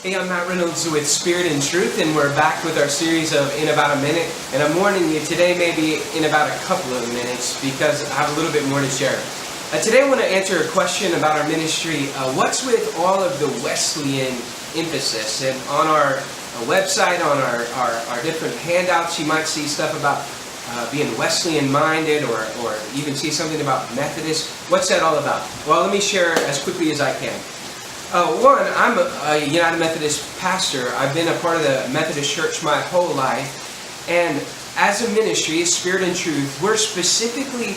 Hey, I'm Matt Reynolds with Spirit and Truth, and we're back with our series of In About a Minute. And I'm warning you, today may be in about a couple of minutes because I have a little bit more to share. Today I want to answer a question about our ministry. What's with all of the Wesleyan emphasis? And on our website, on our different handouts, you might see stuff about being Wesleyan-minded or even see something about Methodist. What's that all about? Well, let me share as quickly as I can. One, I'm a United Methodist pastor. I've been a part of the Methodist Church my whole life. And as a ministry, Spirit and Truth, we're specifically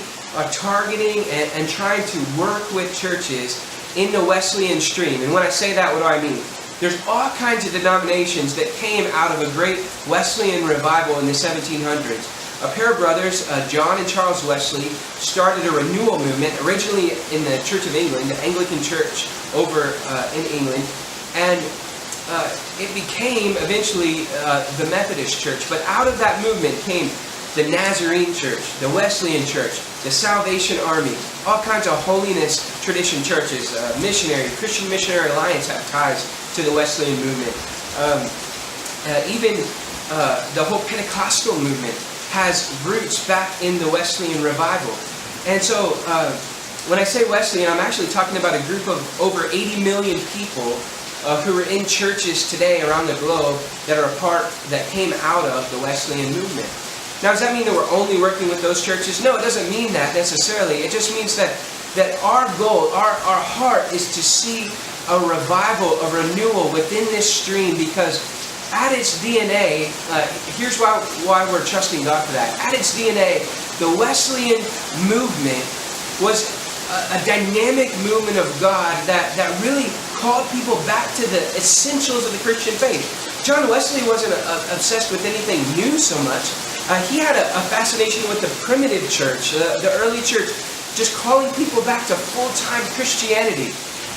targeting and trying to work with churches in the Wesleyan stream. And when I say that, what do I mean? There's all kinds of denominations that came out of a great Wesleyan revival in the 1700s. A pair of brothers, John and Charles Wesley, started a renewal movement, originally in the Church of England, the Anglican Church over in England, and it became eventually the Methodist Church. But out of that movement came the Nazarene Church, the Wesleyan Church, the Salvation Army, all kinds of holiness tradition churches. Christian Missionary Alliance have ties to the Wesleyan movement. Even the whole Pentecostal movement has roots back in the Wesleyan revival. And so when I say Wesleyan, I'm actually talking about a group of over 80 million people who are in churches today around the globe that came out of the Wesleyan movement. Now, does that mean that we're only working with those churches? No, it doesn't mean that necessarily. It just means that our goal, our heart is to see a revival, a renewal within this stream, because at its DNA, here's why we're trusting God for that. At its DNA, the Wesleyan movement was a dynamic movement of God that really called people back to the essentials of the Christian faith. John Wesley wasn't obsessed with anything new so much. He had a fascination with the primitive church, the early church, just calling people back to full-time Christianity.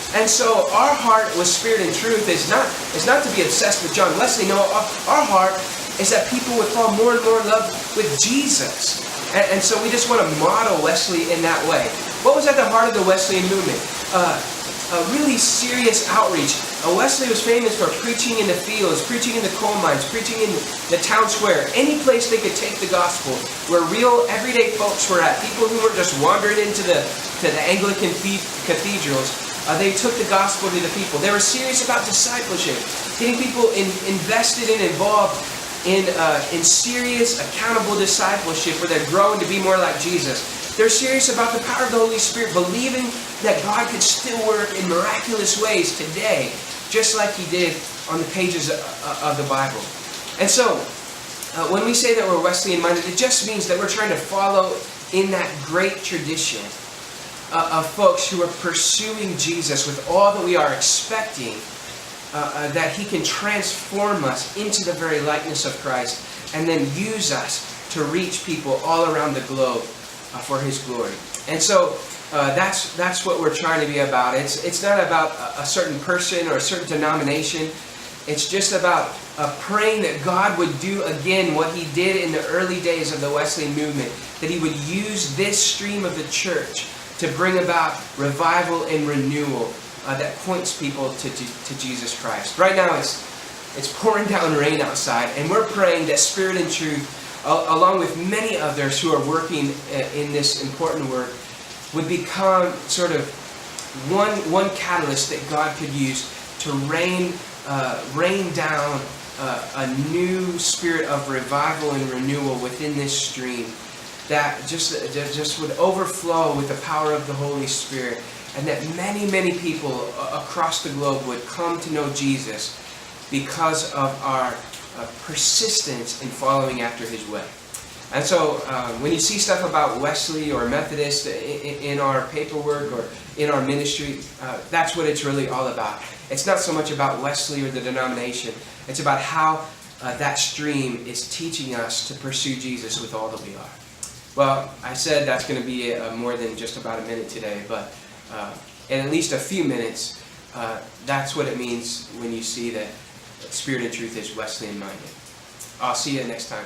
And so our heart with Spirit and Truth is not to be obsessed with John Wesley. No, our heart is that people would fall more and more in love with Jesus. And so we just want to model Wesley in that way. What was at the heart of the Wesleyan movement? A really serious outreach. Wesley was famous for preaching in the fields, preaching in the coal mines, preaching in the town square. Any place they could take the gospel, where real everyday folks were at, people who were just wandering into the Anglican cathedrals. They took the gospel to the people. They were serious about discipleship, getting people invested and involved in serious, accountable discipleship where they're growing to be more like Jesus. They're serious about the power of the Holy Spirit, believing that God could still work in miraculous ways today, just like He did on the pages of the Bible. And so, when we say that we're Wesleyan-minded, it just means that we're trying to follow in that great tradition of folks who are pursuing Jesus with all that we are, expecting that He can transform us into the very likeness of Christ and then use us to reach people all around the globe for His glory. And so that's what we're trying to be about. It's not about a certain person or a certain denomination. It's just about praying that God would do again what He did in the early days of the Wesleyan movement, that He would use this stream of the church to bring about revival and renewal that points people to Jesus Christ. Right now it's pouring down rain outside, and we're praying that Spirit and Truth, along with many others who are working in this important work, would become sort of one catalyst that God could use to rain down a new spirit of revival and renewal within this stream that just would overflow with the power of the Holy Spirit, and that many, many people across the globe would come to know Jesus because of our persistence in following after His way. And so when you see stuff about Wesley or Methodist in our paperwork or in our ministry, that's what it's really all about. It's not so much about Wesley or the denomination. It's about how that stream is teaching us to pursue Jesus with all that we are. Well, I said that's going to be more than just about a minute today, but in at least a few minutes, that's what it means when you see that Spirit and Truth is Wesleyan-minded. I'll see you next time.